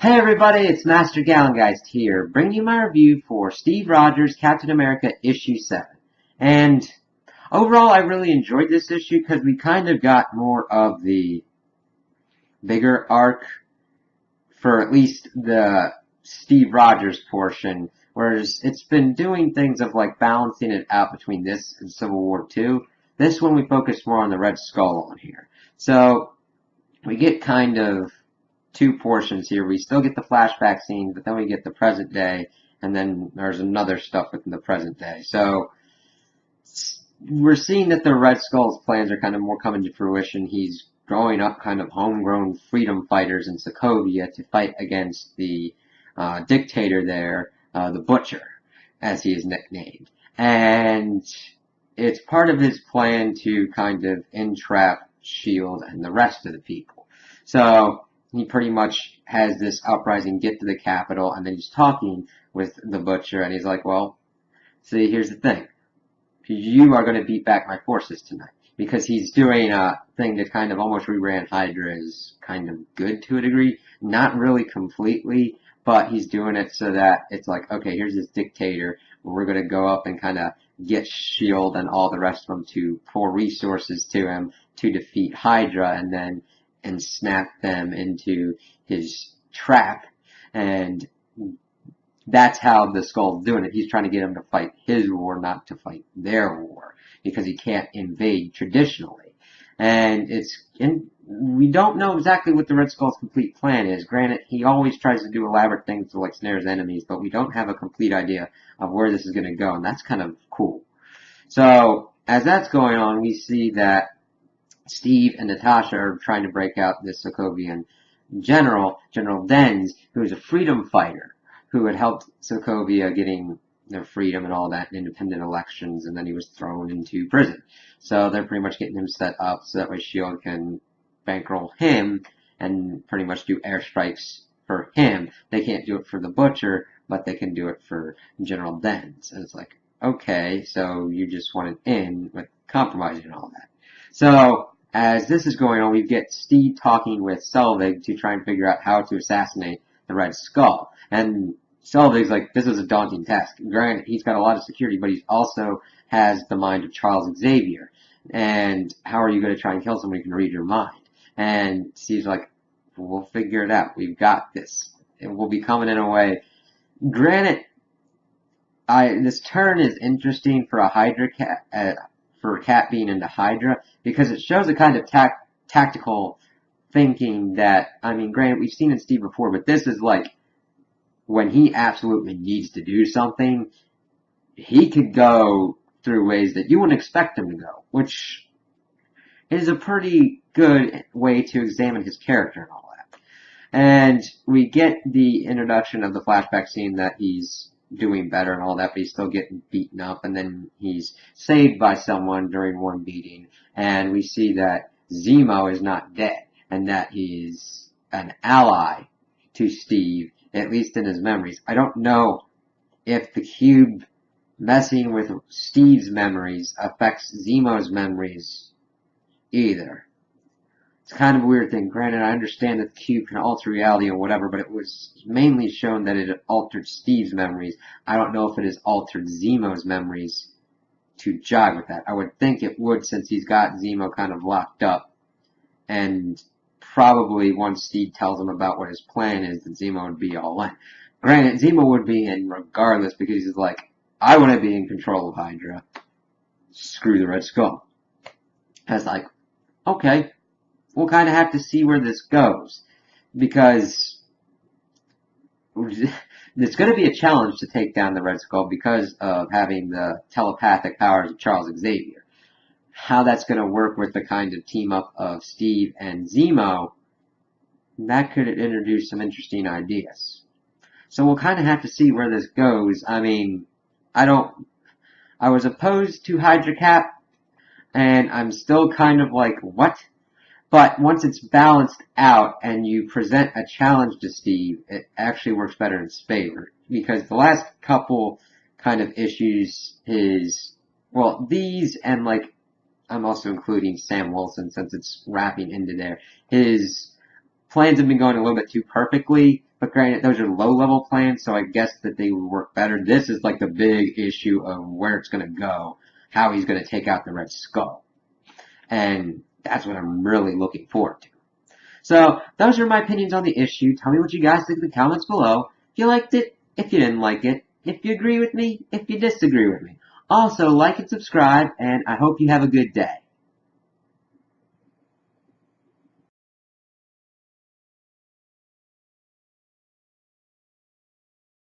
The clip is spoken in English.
Hey everybody, it's Master Gallengeist here, bringing you my review for Steve Rogers' Captain America issue 7. And overall, I really enjoyed this issue because we kind of got more of the bigger arc for at least the Steve Rogers portion, whereas it's been doing things of like balancing it out between this and Civil War 2. This one we focus more on the Red Skull on here. So, we get kind of two portions here. We still get the flashback scene, but then we get the present day, and then there's another stuff within the present day. So we're seeing that the Red Skull's plans are kind of more coming to fruition. He's growing up kind of homegrown freedom fighters in Sokovia to fight against the dictator there, the Butcher, as he is nicknamed. And it's part of his plan to kind of entrap S.H.I.E.L.D. and the rest of the people. So he pretty much has this uprising get to the capital, and then he's talking with the Butcher, and he's like, well, see, here's the thing. You are going to beat back my forces tonight. Because he's doing a thing that kind of almost reran Hydra as kind of good to a degree. Not really completely, but he's doing it so that it's like, okay, here's this dictator. We're going to go up and kind of get S.H.I.E.L.D. and all the rest of them to pour resources to him to defeat Hydra and then snap them into his trap. And that's how the Skull's doing it. He's trying to get them to fight his war, not to fight their war, because he can't invade traditionally. And we don't know exactly what the Red Skull's complete plan is. Granted, he always tries to do elaborate things to like snare his enemies, but we don't have a complete idea of where this is going to go, and that's kind of cool. So, as that's going on, we see that Steve and Natasha are trying to break out this Sokovian general, General Dens, who is a freedom fighter, who had helped Sokovia getting their freedom and all that, independent elections, and then he was thrown into prison. So they're pretty much getting him set up so that way S.H.I.E.L.D. can bankroll him and pretty much do airstrikes for him. They can't do it for the Butcher, but they can do it for General Dens. And it's like, okay, so you just want an in with compromising and all that. So, as this is going on, we get Steve talking with Selvig to try and figure out how to assassinate the Red Skull. And Selvig's like, this is a daunting task. Granted, he's got a lot of security, but he also has the mind of Charles Xavier. And how are you going to try and kill someone who can read your mind? And Steve's like, we'll figure it out. We've got this. It will be coming in a way. Granted, this turn is interesting for a Hydra cat, for Cat being into Hydra, because it shows a kind of tactical thinking that, I mean, granted, we've seen in Steve before, but this is like, when he absolutely needs to do something, he could go through ways that you wouldn't expect him to go, which is a pretty good way to examine his character and all that. And we get the introduction of the flashback scene that he's doing better and all that, but he's still getting beaten up, and then he's saved by someone during one beating, and we see that Zemo is not dead, and that he's an ally to Steve, at least in his memories. I don't know if the cube messing with Steve's memories affects Zemo's memories either. It's kind of a weird thing. Granted, I understand that the cube can alter reality or whatever, but it was mainly shown that it altered Steve's memories. I don't know if it has altered Zemo's memories to jive with that. I would think it would, since he's got Zemo kind of locked up, and probably once Steve tells him about what his plan is, that Zemo would be all in. Granted, Zemo would be in regardless, because he's like, I want to be in control of Hydra. Screw the Red Skull. I was like, okay, we'll kind of have to see where this goes, because it's going to be a challenge to take down the Red Skull because of having the telepathic powers of Charles Xavier. How that's going to work with the kind of team up of Steve and Zemo, that could introduce some interesting ideas. So we'll kind of have to see where this goes. I mean, I was opposed to Hydra Cap, and I'm still kind of like, what? But once it's balanced out and you present a challenge to Steve, it actually works better in his favor. Because the last couple kind of issues, well, these and like, I'm also including Sam Wilson since it's wrapping into there. His plans have been going a little bit too perfectly, But granted, those are low-level plans, so I guess that they would work better. This is like the big issue of where it's going to go, how he's going to take out the Red Skull. And that's what I'm really looking forward to. So, those are my opinions on the issue. Tell me what you guys think in the comments below. If you liked it, if you didn't like it, if you agree with me, if you disagree with me. Also, like and subscribe, and I hope you have a good day.